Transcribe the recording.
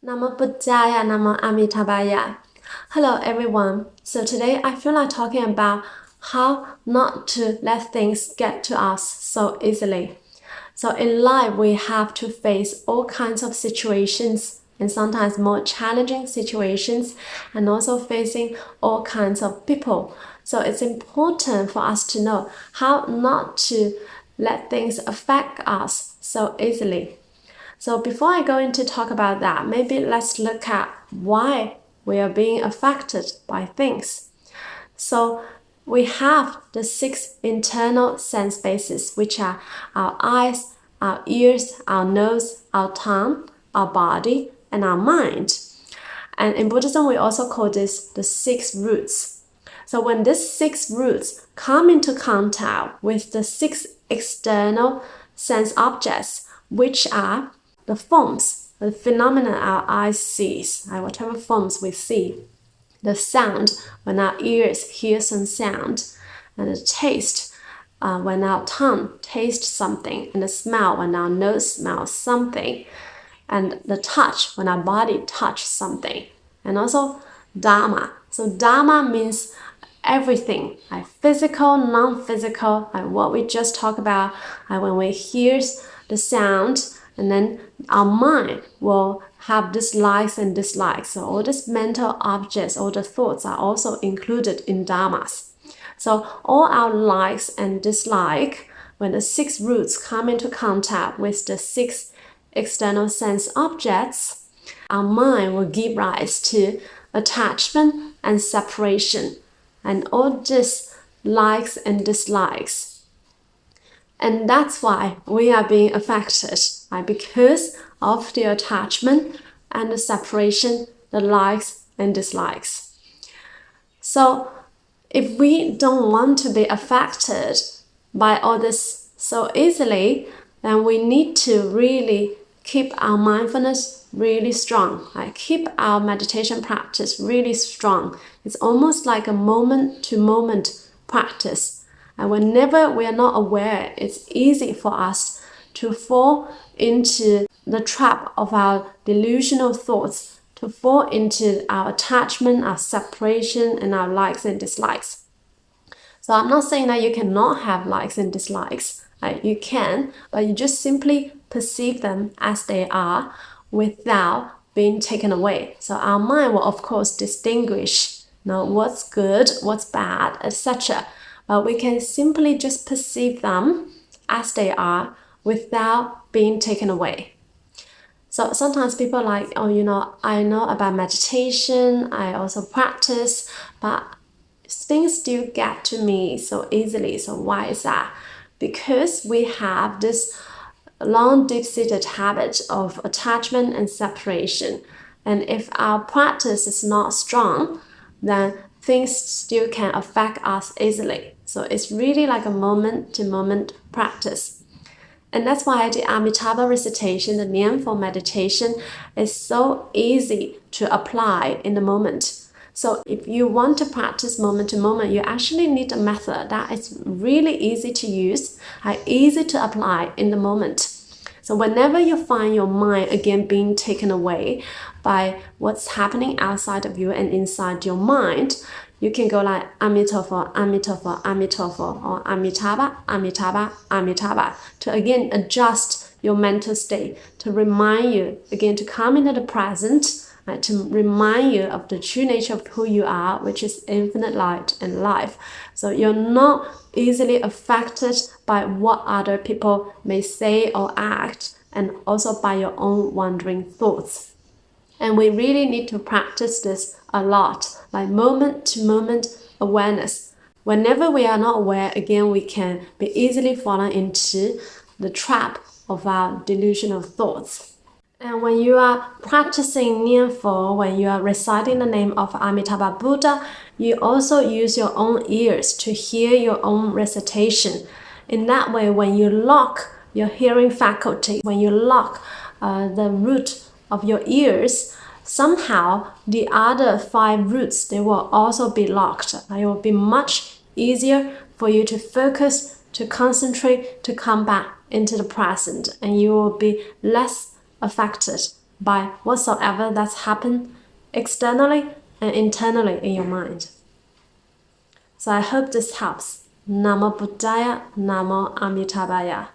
Namo Buddhaya, Namo Amitabha. Hello everyone. So today I feel like talking about how not to let things get to us so easily. So in life we have to face all kinds of situations and sometimes more challenging situations and also facing all kinds of people. So it's important for us to know how not to let things affect us so easily. So before I go into talk about that, maybe let's look at why we are being affected by things. So we have the 6 internal sense bases, which are our eyes, our ears, our nose, our tongue, our body, and our mind. And in Buddhism, we also call this the 6 roots. So when these 6 roots come into contact with the 6 external sense objects, which are the forms, the phenomena our eyes sees, whatever forms we see, the sound when our ears hear some sound, and the taste when our tongue tastes something, and the smell when our nose smells something, and the touch when our body touches something, and also Dharma. So Dharma means everything, like physical, non-physical, like what we just talked about, when we hear the sound, and then our mind will have these likes and dislikes. So all these mental objects, all the thoughts are also included in dharmas. So all our likes and dislikes, when the 6 roots come into contact with the 6 external sense objects, our mind will give rise to attachment and separation, and all these likes and dislikes. And that's why we are being affected, because of the attachment and the separation, the likes and dislikes. So if we don't want to be affected by all this so easily, then we need to really keep our mindfulness really strong, keep our meditation practice really strong. It's almost like a moment-to-moment practice. And whenever we are not aware, it's easy for us to fall into the trap of our delusional thoughts, to fall into our attachment, our separation, and our likes and dislikes. So I'm not saying that you cannot have likes and dislikes. You can, but you just simply perceive them as they are without being taken away. So our mind will, of course, distinguish what's good, what's bad, etc. But we can simply just perceive them as they are without being taken away. So sometimes people are like, I know about meditation, I also practice, but things still get to me so easily. So why is that? Because we have this long deep-seated habit of attachment and separation. And if our practice is not strong, then things still can affect us easily. So it's really like a moment-to-moment practice. And that's why the Amitabha recitation, the Namo meditation, is so easy to apply in the moment. So if you want to practice moment-to-moment, you actually need a method that is really easy to use, easy to apply in the moment. So whenever you find your mind again being taken away by what's happening outside of you and inside your mind, you can go like Amituofo, Amituofo, Amituofo, or Amitabha, Amitabha, Amitabha, to again adjust your mental state, to remind you again to come into the present, to remind you of the true nature of who you are, which is infinite light and life. So you're not easily affected by what other people may say or act, and also by your own wandering thoughts. And we really need to practice this a lot, like moment-to-moment awareness. Whenever we are not aware, again, we can be easily fallen into the trap of our delusional thoughts. And when you are practicing Namo, when you are reciting the name of Amitabha Buddha, you also use your own ears to hear your own recitation. In that way, when you lock your hearing faculty, when you lock the root of your ears, somehow the other 5 roots, they will also be locked. It will be much easier for you to focus, to concentrate, to come back into the present, and you will be less affected by whatsoever that's happened externally and internally in your mind. So I hope this helps. Namo Buddhaya, Namo Amitabha.